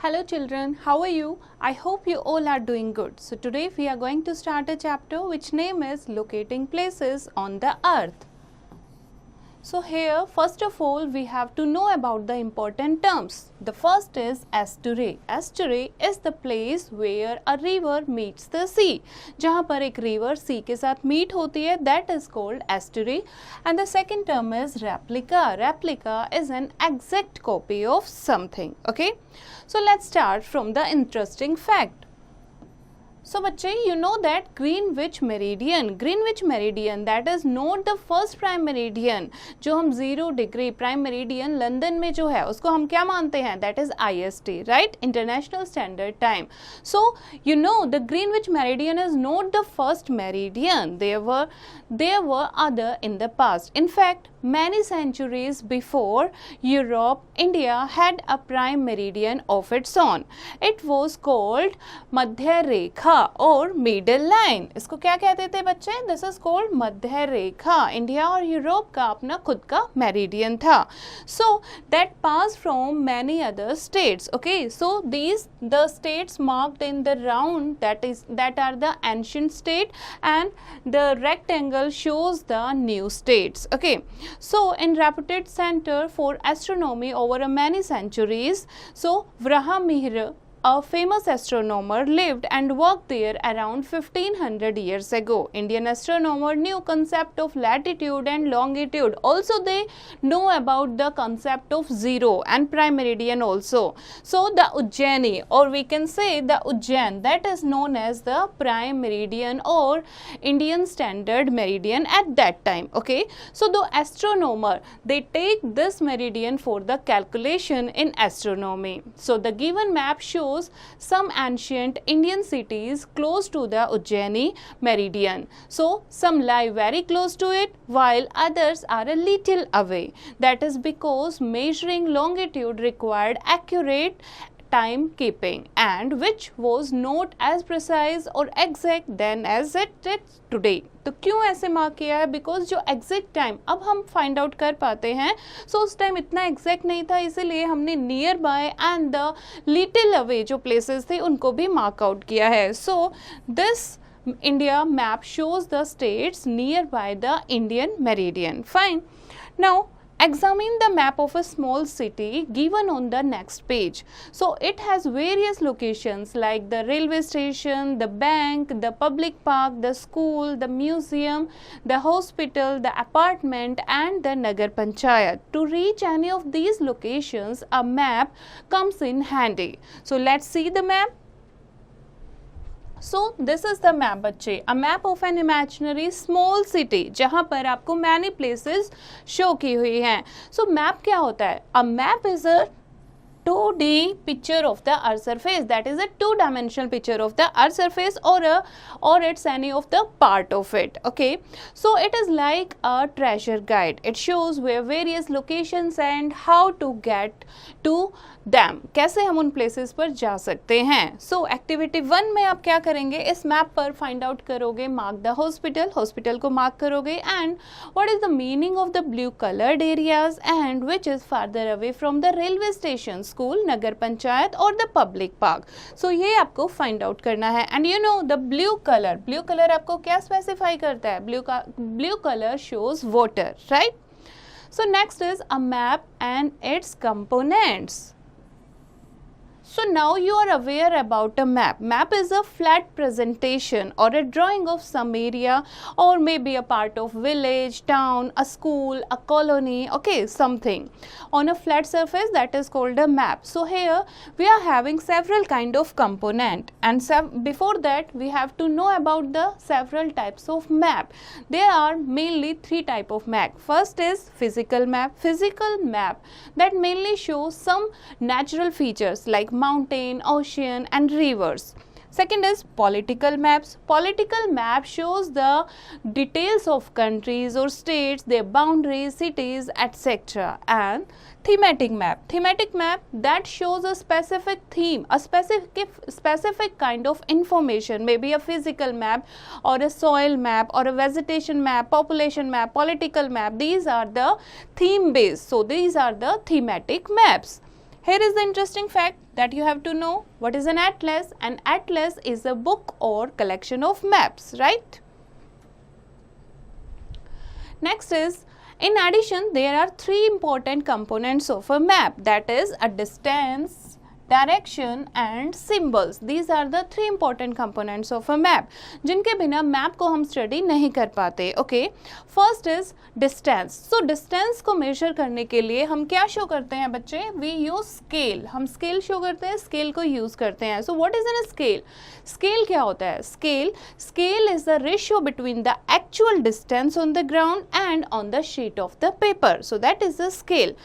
Hello children, how are you? I hope you all are doing good. So today we are going to start a chapter which name is Locating Places on the Earth. So here first of all we have to know about the important terms. The first is estuary. Estuary is the place where a river meets the sea. जहाँ पर एक river sea के साथ meet होती है, that is called estuary. And the second term is replica. Replica is an exact copy of something. Okay. So let's start from the interesting fact. So बच्चे, you know that Greenwich meridian that is not the first prime meridian. जो हम 0 degree prime meridian London में जो है उसको हम क्या मानते हैं? That is IST, right? International Standard Time. So you know the Greenwich meridian is not the first meridian. There were other in the past. In fact, many centuries before Europe, India had a prime meridian of its own. It was called मध्य रेखा और middle line. इसको क्या कहते थे बच्चे? This is called Madhya Rekha. India और Europe का अपना खुद का मेरिडियन था. So that pass from many other states. Okay, so these the states marked in the round that are the ancient state and the rectangle shows the new states. Okay, so in reputed center for astronomy over many centuries, so Vrahamihr, a famous astronomer, lived and worked there around 1500 years ago. Indian astronomer knew concept of latitude and longitude. Also they know about the concept of zero and prime meridian also. So the Ujjaini, or we can say the Ujjain, that is known as the prime meridian or Indian standard meridian at that time. Okay, so the astronomer, they take this meridian for the calculation in astronomy. So the given map shows some ancient Indian cities close to the Ujjaini meridian. So some lie very close to it while others are a little away. That is because measuring longitude required accurate timekeeping and which was not as precise or exact then as it is today. तो क्यों ऐसे mark किया है? Because जो exact time अब हम find out कर पाते हैं, सो उस टाइम इतना एग्जैक्ट नहीं था, इसीलिए हमने near by and the little away जो प्लेसेस थे उनको भी मार्क आउट किया है. So this India map shows the states near by the Indian meridian. Fine. Now examine the map of a small city given on the next page. So it has various locations like the railway station, the bank, the public park, the school, the museum, the hospital, the apartment and the Nagar Panchayat. To reach any of these locations, a map comes in handy. So let's see the map. So this is the map बच्चे, a map of an imaginary small city जहाँ पर आपको many places show की हुई हैं. So map क्या होता है? A map is a 2D picture of the earth surface, that is a two-dimensional picture of the earth surface or it's any of the part of it. Okay, so it is like a treasure guide. It shows where various locations and how to get to them. कैसे हम उन places पर जा सकते हैं. So activity 1 में आप क्या करेंगे? इस map पर find out करोगे, mark the hospital को mark करोगे and what is the meaning of the blue colored areas and which is farther away from the railway station, school, नगर पंचायत और the public park. So ये आपको find out करना है. And you know the blue color आपको क्या specify करता है? Blue color shows water, right? So next is a map and its components. So now you are aware about a map. Map is a flat presentation or a drawing of some area or maybe a part of village, town, a school, a colony, okay, something on a flat surface, that is called a map. So here we are having several kind of component and before that we have to know about the several types of map. There are mainly 3 type of map. First is physical map. Physical map that mainly shows some natural features like mountain, ocean and rivers. Second is political maps. Political map shows the details of countries or states, their boundaries, cities, etc. And thematic map. Thematic map that shows a specific theme, a specific kind of information, maybe a physical map or a soil map or a vegetation map, population map, political map. These are the theme based. So these are the thematic maps. Here is the interesting fact that you have to know. What is an atlas? An atlas is a book or collection of maps, right? Next is, in addition, there are three important components of a map, that is a distance, direction and symbols. These are the three important components of a map, जिनके बिना map को हम study नहीं कर पाते. Okay, first is distance. So distance को measure करने के लिए हम क्या शो करते हैं बच्चे? We use scale. हम स्केल शो करते हैं, स्केल को यूज करते हैं. So what is an scale? Scale क्या होता है? Scale is the ratio between the actual distance on the ground and on the sheet of the paper. So that is the scale.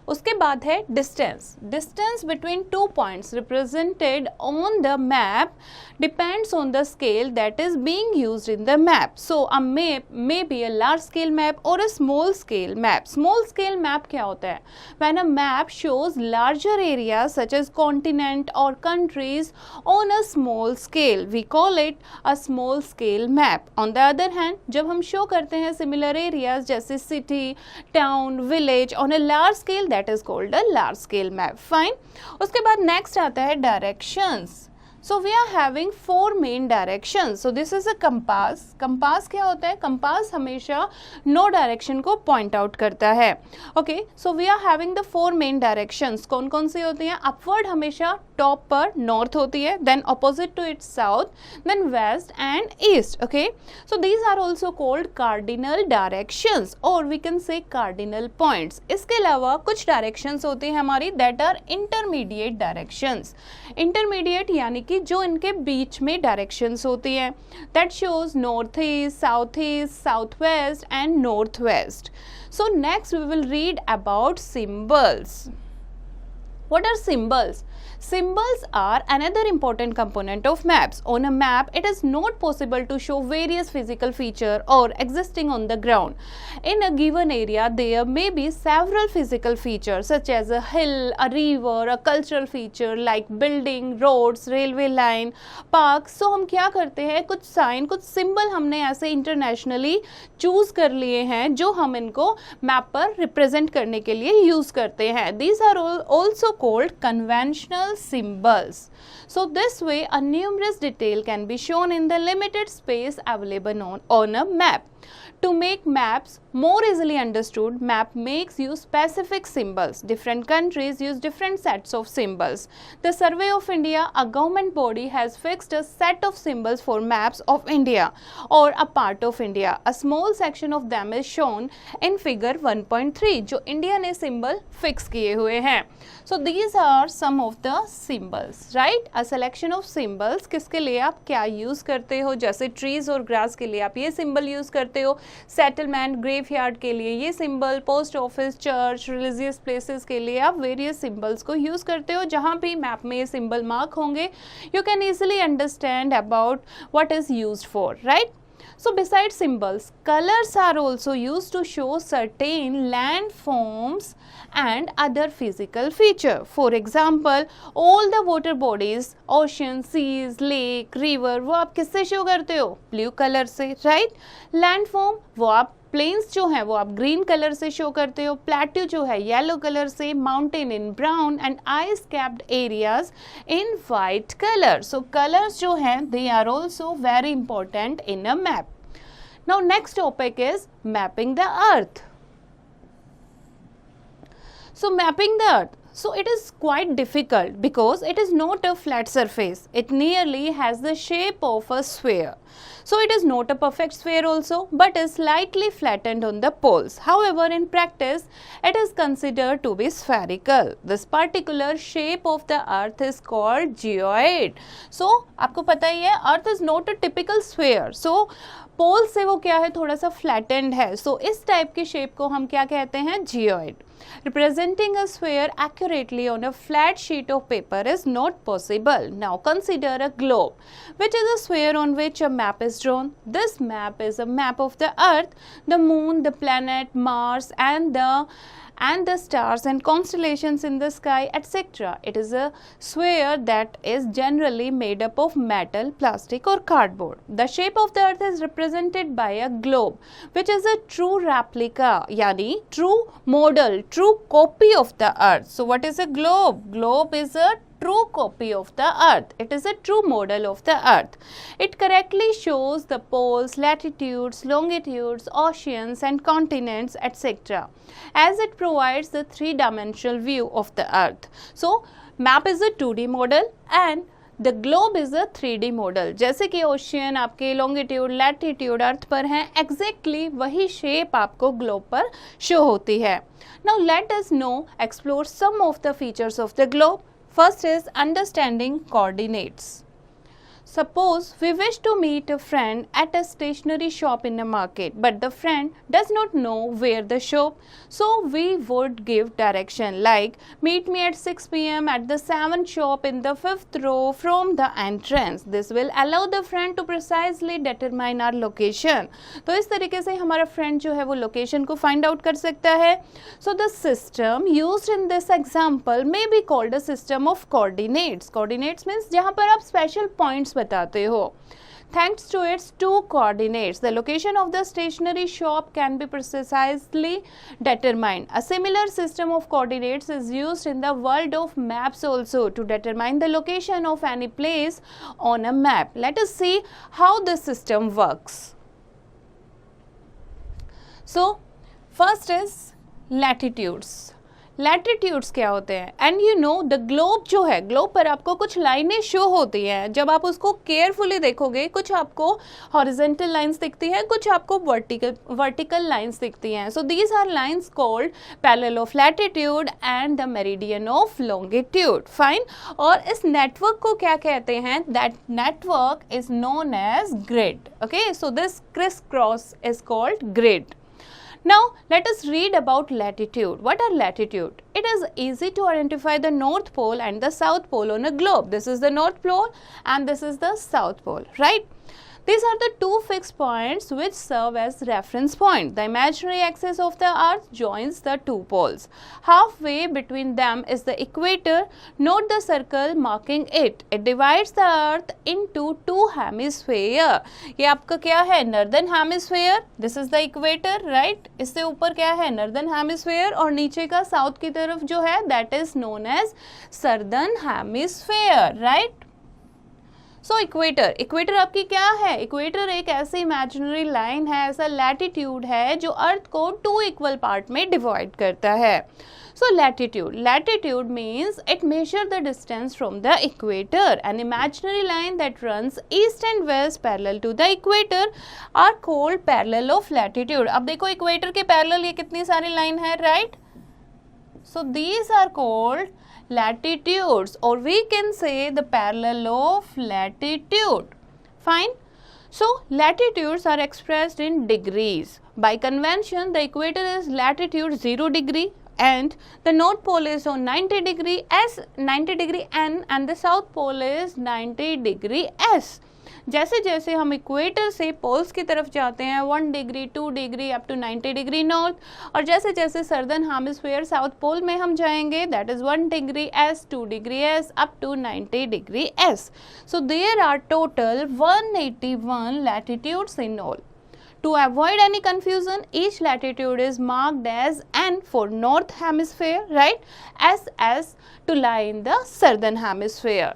उसके बाद है distance. Distance between two points represented on the map depends on the scale that is being used in the map. So a map may be a large scale map or a small scale map. Small scale map क्या होता है? When a map shows larger areas such as continent or countries on a small scale, we call it a small scale map. On the other hand, जब हम show करते हैं similar areas जैसे city, town, village on a large scale, that is called a large scale map. Fine. उसके बाद next आता है directions. So we are having four main directions. So this is a compass. Compass क्या होता है? Compass हमेशा no direction को point out करता है. Okay, so we are having the four main directions. कौन कौन सी होती हैं? Upward हमेशा top पर north होती है, then opposite to it south, then west and east. Okay, so these are also called cardinal directions or we can say cardinal points. इसके अलावा कुछ directions होती हैं हमारी that are intermediate directions. Intermediate यानी कि जो इनके बीच में डायरेक्शंस होती हैं, that shows north east, south west and north west. So next we will read about symbols. What are symbols? Symbols are another important component of maps. On a map, it is not possible to show various physical features or existing on the ground. In a given area, there may be several physical features such as a hill, a river, a cultural feature like building, roads, railway line, parks. So हम क्या करते हैं? कुछ sign, कुछ symbol हमने ऐसे internationally choose कर लिए हैं जो हम इनको मैप पर रिप्रेजेंट करने के लिए यूज करते हैं. These are also called conventional symbols. So this way a numerous detail can be shown in the limited space available on a map. To make maps more easily understood, map makes use specific symbols. Different countries use different sets of symbols. The Survey of India, a government body, has fixed a set of symbols for maps of India or a part of India. A small section of them is shown in figure 1.3 जो India ने symbol fix किए हुए हैं. So these are some of the symbols, right? A selection of symbols. किसके लिए आप क्या use करते हो? जैसे trees और grass के लिए आप ये symbol यूज करते हो, सेटलमेंट, ग्रेवयार्ड के लिए ये symbol, post office, church, religious places के लिए आप वेरियस सिंबल्स को यूज करते हो. जहाँ भी मैप में ये सिंबल मार्क होंगे, you can easily understand about what is used for, right? So besides symbols, colors are also used to show certain landforms and other physical feature. For example, all the water bodies, ocean, seas, lake, river, वो आप किससे show करते हो? Blue colour से, right? Landform वो आप planes जो है वो आप ग्रीन कलर से शो करते हो, प्लेट्यू जो है येलो कलर से, mountain in brown and ice capped areas in white colour. So colours जो हैं they are also very important in a map. Now next topic is mapping the earth. So mapping the earth. So it is quite difficult because it is not a flat surface. It nearly has the shape of a sphere. So it is not a perfect sphere also, but is slightly flattened on the poles. However, in practice, it is considered to be spherical. This particular shape of the earth is called geoid. So आपको पता ही है, earth is not a typical sphere. So पोल से वो क्या है, थोड़ा सा flattened है. सो इस टाइप की शेप को हम क्या कहते हैं? Geoid. Representing a sphere accurately on a flat sheet of paper is not possible. Now consider a globe, which is a sphere on which a map is drawn. This map is a map of the earth, the moon, the planet Mars and the and the stars and constellations in the sky, etc. It is a sphere that is generally made up of metal, plastic or cardboard. The shape of the earth is represented by a globe, which is a true replica, yani true model, true copy of the earth. So what is a globe? Globe is a true copy of the earth. It is a true model of the earth. It correctly shows the poles, latitudes, longitudes, oceans and continents, etc. as it provides the three-dimensional view of the earth. So map is a 2D model and the globe is a 3D model. जैसे कि ocean आपके longitude latitude अर्थ पर हैं, exactly वही shape आपको globe पर show होती है. Now let us know, explore some of the features of the globe. First is understanding coordinates. Suppose we wish to meet a friend at a stationery shop in a market, but the friend does not know where the shop, so we would give direction like meet me at 6 p.m. at the 7th shop in the 5th row from the entrance. This will allow the friend to precisely determine our location. तो इस तरीके से हमारा friend जो है वो location को find out कर सकता है. So the system used in this example may be called a system of coordinates. Coordinates means जहाँ पर आप special points बताते हो. Thanks to its two coordinates, the location of the stationery shop can be precisely determined. A similar system of coordinates is used in the world of maps also to determine the location of any place on a map. Let us see how this system works. So, first is latitudes. Latitudes क्या होते हैं? And you know the globe जो है, globe पर आपको कुछ लाइनें show होती हैं. जब आप उसको केयरफुली देखोगे, कुछ आपको हॉरिजॉन्टल लाइंस दिखती हैं, कुछ आपको वर्टिकल लाइंस दिखती हैं. So these are lines called parallel of latitude and the meridian of longitude. Fine. और इस नेटवर्क को क्या कहते हैं? That network is known as grid. Okay, so this criss cross is called grid. Now let us read about latitude. What are latitude? It is easy to identify the North Pole and the South Pole on a globe. This is the North Pole and this is the South Pole, right? These are the two fixed points which serve as reference point. The imaginary axis of the earth joins the two poles. Halfway between them is the equator. Note the circle marking it. It divides the earth into two hemispheres. ये आपका क्या है? Northern hemisphere. This is the equator, right? इससे ऊपर क्या है? Northern hemisphere. और नीचे का south की तरफ जो है that is known as southern hemisphere, right? So equator, equator आपकी क्या है? इक्वेटर एक ऐसी इमेजिनरी लाइन है, ऐसा लैटिट्यूड है जो अर्थ को टू इक्वल पार्ट में डिवाइड करता है. So latitude, latitude means it measure the distance from the equator. An imaginary line that runs east and west parallel to the equator are called parallel of latitude. अब देखो equator के parallel ये कितनी सारी line है, right? So these are called latitudes, or we can say the parallel of latitude. Fine. So latitudes are expressed in degrees. By convention, the equator is latitude 0 degree and the North Pole is on 90 degree N and the South Pole is 90 degree S. जैसे जैसे हम equator से poles की तरफ जाते हैं 1 degree 2 degree up to 90 degree north, और जैसे जैसे सर्दर्न हेमिस्फीयर साउथ पोल में हम जाएंगे that is 1 degree S 2 degree S up to 90 degree S. So there are total 181 latitudes in all. To avoid any confusion, each latitude is marked as N for North Hemisphere, right? SS to lie in the Southern Hemisphere.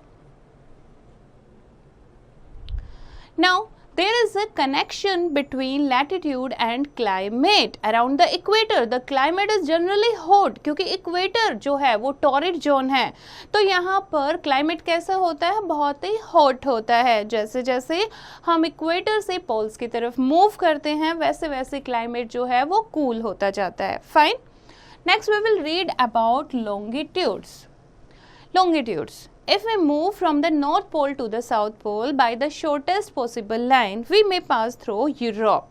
Now, there is a connection between latitude and climate. Around the equator, the climate is generally hot क्योंकि equator जो है वो torrid zone है, तो यहाँ पर climate कैसा होता है? बहुत ही hot होता है. जैसे जैसे हम equator से poles की तरफ move करते हैं वैसे वैसे climate जो है वो cool होता जाता है. Fine. Next we will read about longitudes. Longitudes. If we move from the North Pole to the South Pole by the shortest possible line, we may pass through Europe,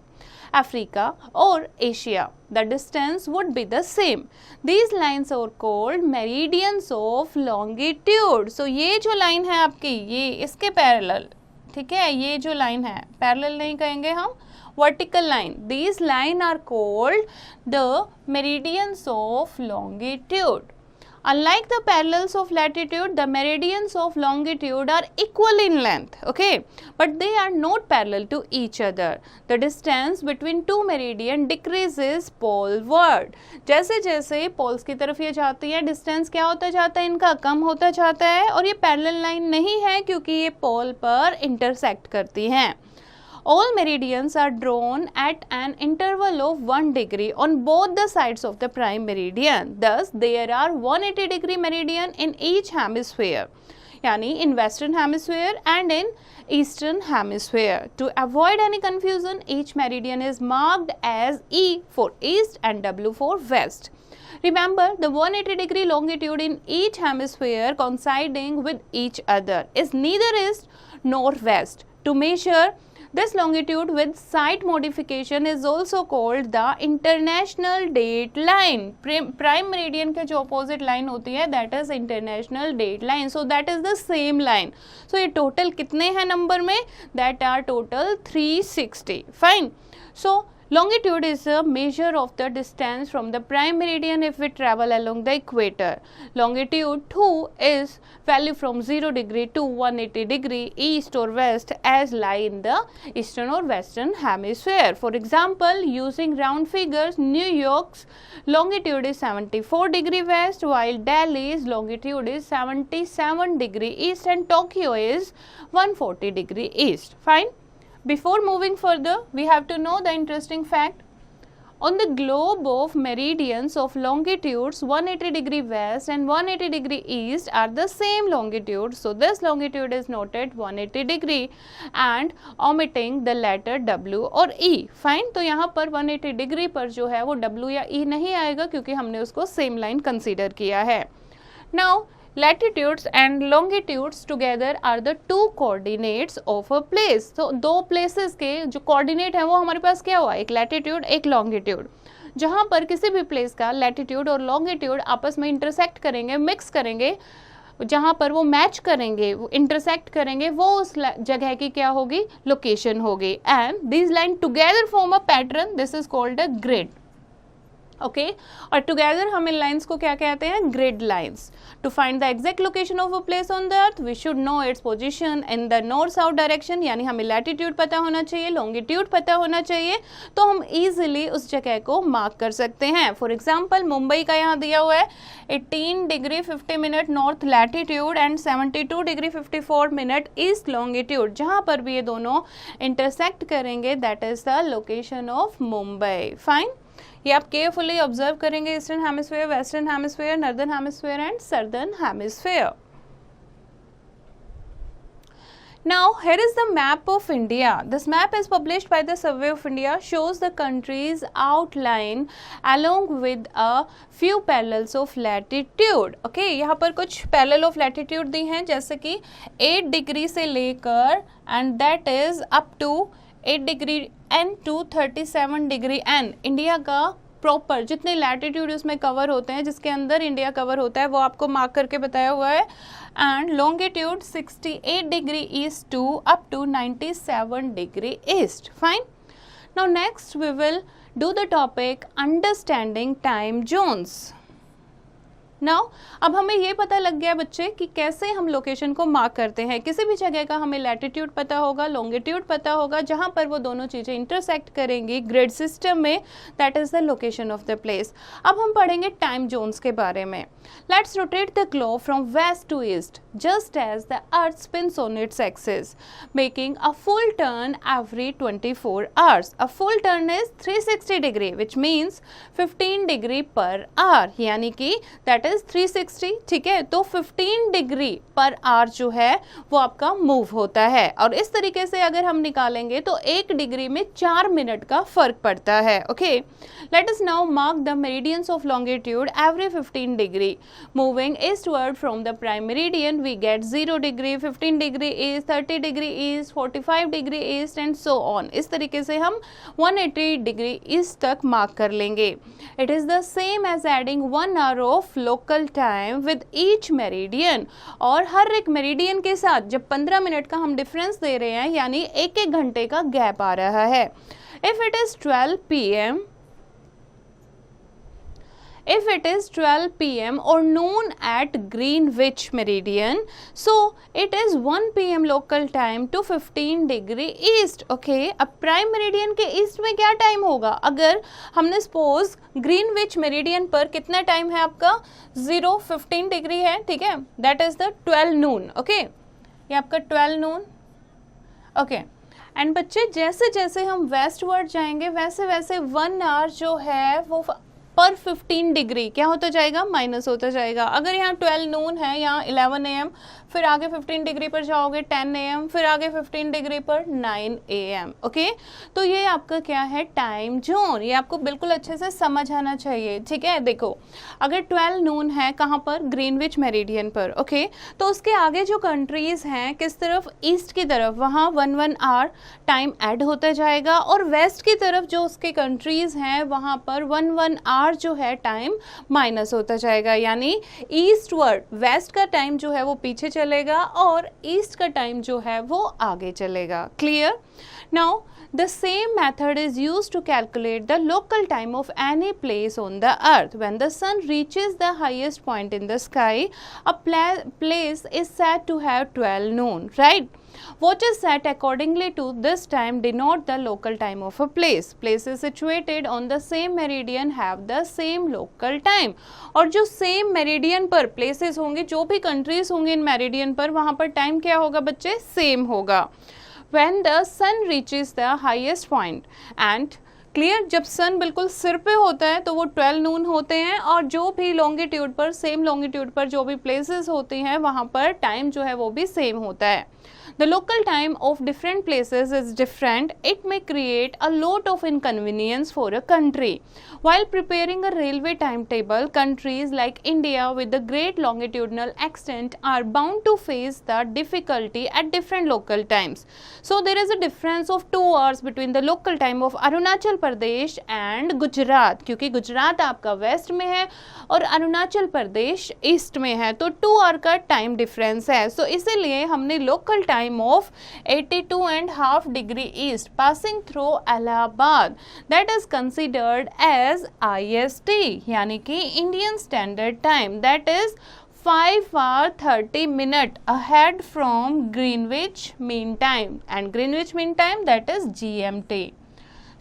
Africa or Asia. The distance would be the same. These lines are called meridians of longitude. So ये जो line है आपकी, ये इसके parallel, ठीक है? ये जो line है parallel नहीं कहेंगे हम, vertical line. These lines are called the meridians of longitude. Unlike the parallels of latitude, the meridians of longitude are equal in length, okay, but they are not parallel to each other. The distance between two meridian decreases poleward. जैसे जैसे poles की तरफ ये जाती है, distance क्या होता जाता है, इनका कम होता जाता है, और ये पैरेलल लाइन नहीं है क्योंकि ये पोल पर इंटरसेक्ट करती हैं. All meridians are drawn at an interval of 1 degree on both the sides of the prime meridian. Thus, there are 180 degree meridian in each hemisphere, यानी in western hemisphere and in eastern hemisphere. To avoid any confusion, each meridian is marked as E for east and W for west. Remember, the 180 degree longitude in each hemisphere coinciding with each other is neither east nor west. To measure this longitude with site modification is also called the international date line. Prime meridian के जो opposite line होती है, that is international date line. So that is the same line. So ये total कितने हैं number में? That are total 360. Fine. So longitude is a measure of the distance from the prime meridian if we travel along the equator. Longitude 2 is value from 0 degree to 180 degree east or west as lie in the eastern or western hemisphere. For example, using round figures, New York's longitude is 74 degree west while Delhi's longitude is 77 degree east and Tokyo is 140 degree east. Fine. Before moving further, we have to know the interesting fact. On the globe of meridians of longitudes 180 degree west and 180 degree east are the same longitude. So this longitude is noted 180 degree and omitting the letter W or E. Fine. तो यहाँ पर 180 degree पर जो है वो W या E नहीं आएगा क्योंकि हमने उसको same line consider किया है. Now, latitudes and longitudes together are the two coordinates of a place. तो दो places के जो coordinate है वो हमारे पास क्या हुआ, एक latitude एक longitude. जहाँ पर किसी भी place का latitude और longitude आपस में intersect करेंगे, mix करेंगे, जहाँ पर वो मैच करेंगे, वो इंटरसेक्ट करेंगे, वो उस जगह की क्या होगी, लोकेशन होगी. And these line together form a pattern. This is called a grid. Okay और टुगेदर हम इन लाइंस को क्या कहते हैं, grid lines. To find the exact location of a place on the earth we should know its position in the north south direction, यानी हमें latitude पता होना चाहिए, लॉन्गिट्यूड पता होना चाहिए, तो हम इजीली उस जगह को मार्क कर सकते हैं. फॉर एग्जांपल, मुंबई का यहाँ दिया हुआ है 18 degree 50 minute north latitude and 72 degree 54 minute east longitude. जहाँ पर भी ये दोनों इंटरसेक्ट करेंगे that is the location of Mumbai. Fine. ये आप केयरफुली ऑब्जर्व करेंगे, eastern hemisphere, western hemisphere, northern hemisphere and southern hemisphere. Now here is the map of India. This map is published by the Survey of India, shows the country's outline along with a few parallels of latitude. Okay, यहाँ पर कुछ parallel of latitude दी हैं, जैसे कि 8 degree से लेकर and that is up to 8 degree N to 37 degree N. India का proper जितने लैटिट्यूड उसमें कवर होते हैं, जिसके अंदर इंडिया कवर होता है, वो आपको मार्क करके बताया हुआ है. And longitude 68 degree east to up to 97 degree east. Fine. Now next we will do the topic understanding time zones. Now अब हमें ये पता लग गया बच्चे कि कैसे हम लोकेशन को मार्क करते हैं. किसी भी जगह का हमें लैटिट्यूड पता होगा, लॉन्गिट्यूड पता होगा, जहाँ पर वो दोनों चीज़ें इंटरसेक्ट करेंगी ग्रिड सिस्टम में, that is the location of the place. अब हम पढ़ेंगे टाइम जोन्स के बारे में. Let's rotate the globe from west to east just as the earth spins on its axis, making a full turn every 24 hours. A full turn is 360 degree, which means 15 degree per hour, यानी कि that is 360. ठीक है, तो 15 degree per hour जो है वो आपका move होता है. और इस तरीके से अगर हम निकालेंगे तो 1 डिग्री में 4 मिनट का फर्क पड़ता है. Okay, let us now mark the meridians of longitude every 15 degree. Moving eastward from the prime meridian we get 0 degree, 15 degree east, 30 degree east, 45 degree east and so on. इस तरीके से हम 180 degree east तक mark कर लेंगे. It is the same as adding 1 hour of local time with each meridian. और हर एक meridian के साथ जब 15 मिनट का हम डिफरेंस दे रहे हैं, यानी एक घंटे का गैप आ रहा है. If it is 12 p.m. If it is 12 p.m. or noon at Greenwich meridian, so it is 1 p.m. local time to 15 degree east. Okay, अब प्राइम मेरिडियन के ईस्ट में क्या टाइम होगा? अगर हमने सपोज ग्रीनविच मेरिडियन पर कितना टाइम है आपका? 15 डिग्री है, ठीक है, that is the 12 Noon. Okay, ये आपका 12 नून. ओके, एंड बच्चे जैसे जैसे हम वेस्टवर्ड जाएंगे वैसे वैसे 1 आवर जो है वो पर 15 डिग्री क्या होता जाएगा? माइनस होता जाएगा. अगर यहाँ 12 नून है, यहाँ 11 AM, फिर आगे 15 डिग्री पर जाओगे 10 AM, फिर आगे 15 डिग्री पर 9 AM. ओके, तो ये आपका क्या है? Time zone. ये आपको बिल्कुल अच्छे से समझ आना चाहिए, ठीक है. देखो, अगर 12 नून है कहाँ पर? ग्रीनविच मेरिडियन पर. ओके, तो उसके आगे जो कंट्रीज हैं किस तरफ? ईस्ट की तरफ, वहाँ 1 आवर टाइम ऐड होता जाएगा. और वेस्ट की तरफ जो उसके कंट्रीज हैं वहाँ पर 1 आवर जो है टाइम माइनस होता जाएगा. यानी ईस्टवर्ड वेस्ट का टाइम जो है वो पीछे चलेगा और ईस्ट का टाइम जो है वो आगे चलेगा. Clear? Now the same method is used to calculate the local time of any place on the earth. When the sun reaches the highest point in the sky, a place is said to have 12 noon, right? What is set accordingly to this time denote the local time of a place. Places situated on the same meridian have the same local time. और जो same meridian पर places होंगे, जो भी countries होंगे इन meridian पर, वहाँ पर time क्या होगा बच्चे? Same होगा. When the sun reaches the highest point and clear, जब सन बिल्कुल सिर पे होता है तो वो 12 नून होते हैं. और जो भी लॉन्गिट्यूड पर, सेम लॉन्गिट्यूड पर जो भी प्लेसेस होती हैं वहाँ पर टाइम जो है वो भी सेम होता है. The local time of different places is different. It may create a lot of inconvenience for a country. While preparing a railway timetable, countries like India with the great longitudinal extent are bound to face the difficulty at different local times. So there is a difference of 2 hours between the local time of Arunachal Pradesh and Gujarat. क्योंकि गुजरात आपका waste में है और Arunachal Pradesh east में है, तो 2 our का time difference है. सो इसीलिए हमने local time of 82.5 degree east passing through Allahabad that is considered as IST, यानी कि Indian Standard Time, that is 5 hour 30 minute ahead from Greenwich Mean Time, and Greenwich Mean Time that is GMT.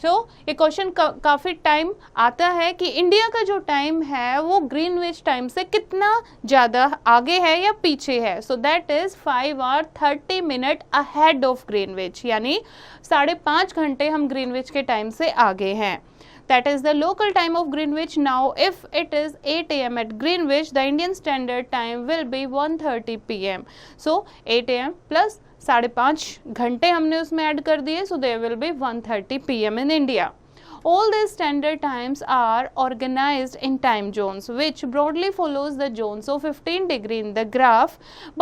तो ये question काफ़ी time आता है कि India का जो टाइम है वो ग्रीनविच टाइम से कितना ज़्यादा आगे है या पीछे है. So that is 5 hour 30 minute ahead of Greenwich, यानी 5.5 घंटे हम ग्रीनविच के टाइम से आगे हैं. That is the local time of Greenwich. Now if it is 8 AM at Greenwich, the Indian Standard Time will be 1:30 PM. So 8 AM plus 5.5 घंटे हमने उसमें ऐड कर दिए, so there will be 1:30 PM in India. All these standard times are organized in time zones, which broadly follows the zones of 15 degree in the graph.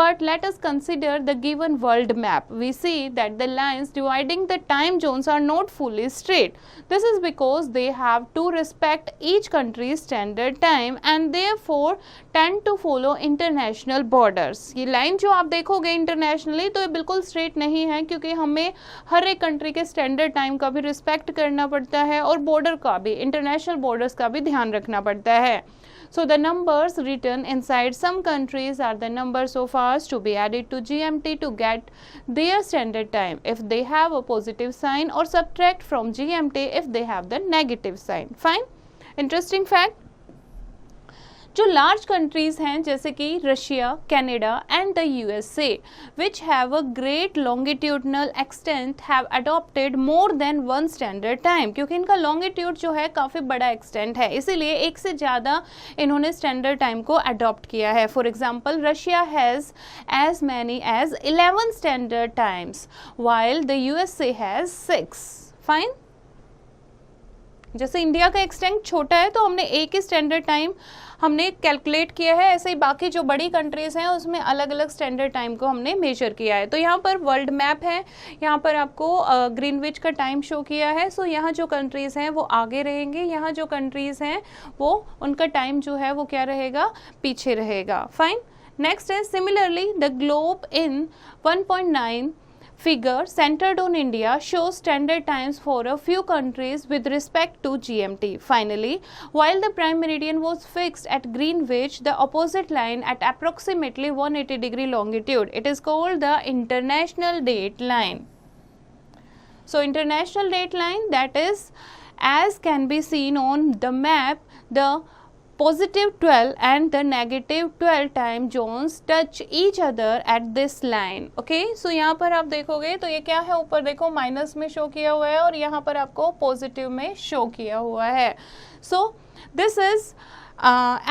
But let us consider the given world map. We see that the lines dividing the time zones are not fully straight. This is because they have to respect each country's standard time and therefore tend to follow international borders. ये line जो आप देखोगे internationally तो ये बिल्कुल straight नहीं है, क्योंकि हमें हर एक कंट्री के स्टैंडर्ड टाइम का भी रिस्पेक्ट करना पड़ता है और बॉर्डर का भी, इंटरनेशनल बॉर्डर्स का भी ध्यान रखना पड़ता है. So the numbers written inside some countries are the numbers of hours to be added to GMT to get their standard time if they have a positive sign, or subtract from GMT if they have the negative sign. Fine? Interesting fact. जो large countries हैं जैसे कि Russia, Canada and the USA which have a great longitudinal extent have adopted more than one standard time, क्योंकि इनका longitude जो है काफ़ी बड़ा एक्सटेंट है, इसीलिए एक से ज़्यादा इन्होंने स्टैंडर्ड टाइम को अडॉप्ट किया है. For example Russia has as many as 11 standard times while the USA has 6. Fine. जैसे इंडिया का एक्सटेंट छोटा है तो हमने एक ही स्टैंडर्ड टाइम हमने कैलकुलेट किया है, ऐसे ही बाकी जो बड़ी कंट्रीज़ हैं उसमें अलग अलग स्टैंडर्ड टाइम को हमने मेजर किया है. तो यहाँ पर वर्ल्ड मैप है, यहाँ पर आपको ग्रीनविच का टाइम शो किया है. सो यहाँ जो कंट्रीज़ हैं वो आगे रहेंगे, यहाँ जो कंट्रीज़ हैं वो उनका टाइम जो है वो क्या रहेगा, पीछे रहेगा. फाइन. नेक्स्ट है similarly the globe in 1.9 figure centered on India shows standard times for a few countries with respect to GMT. Finally, while the prime meridian was fixed at Greenwich, the opposite line at approximately 180-degree longitude, it is called the international date line. So international date line, that is, as can be seen on the map, the positive 12 and the negative 12 time zones touch each other at this line. Okay, so यहाँ पर आप देखोगे तो ये क्या है, ऊपर देखो माइनस में शो किया हुआ है और यहाँ पर आपको पॉजिटिव में शो किया हुआ है. So this is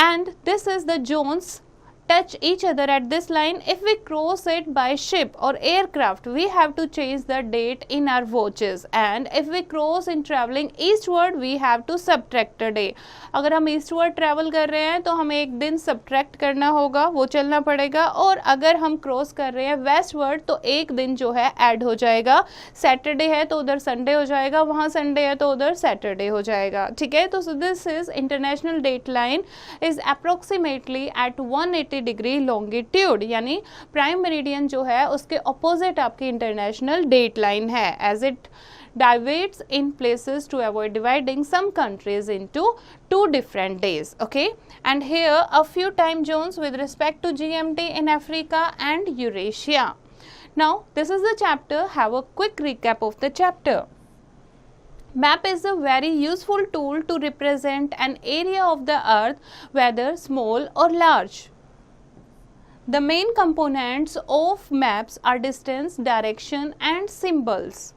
and this is the zones touch each other at this line. If we cross it by ship or aircraft, we have to change the date in our watches, and if we cross in traveling eastward, we have to subtract a day. अगर हम eastward travel कर रहे हैं तो हमें एक दिन subtract करना होगा, वो चलना पड़ेगा, और अगर हम क्रॉस कर रहे हैं वेस्टवर्ड तो एक दिन जो है ऐड हो जाएगा. सैटरडे है तो उधर संडे हो जाएगा, वहाँ संडे है तो उधर सैटरडे हो जाएगा. ठीक है, तो this is international date line is approximately at 180-डिग्री लॉन्गिट्यूड, यानी प्राइम मेरिडियन जो है उसके ऑपोजिट आपकी इंटरनेशनल डेट लाइन है, as it divides in places to avoid dividing some countries into 2 different days. Okay, and here a few time zones with respect to GMT in Africa and Eurasia. Now this is the chapter. Have a quick recap of the chapter. Map is a very useful tool to represent an area of the earth, whether small or large. The main components of maps are distance, direction and symbols.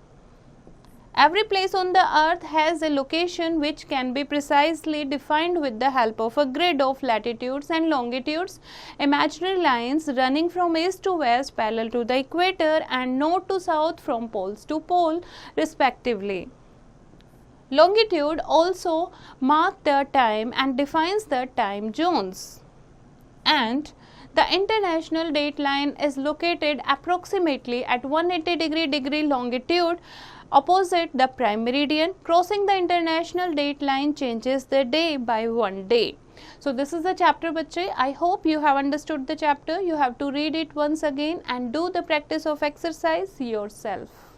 Every place on the earth has a location which can be precisely defined with the help of a grid of latitudes and longitudes, imaginary lines running from east to west parallel to the equator and north to south from poles to pole respectively. Longitude also marks the time and defines the time zones. And the international date line is located approximately at 180-degree longitude opposite the prime meridian. Crossing the international date line changes the day by 1 day. So this is the chapter, bachche. I hope you have understood the chapter. You have to read it once again and do the practice of exercise yourself.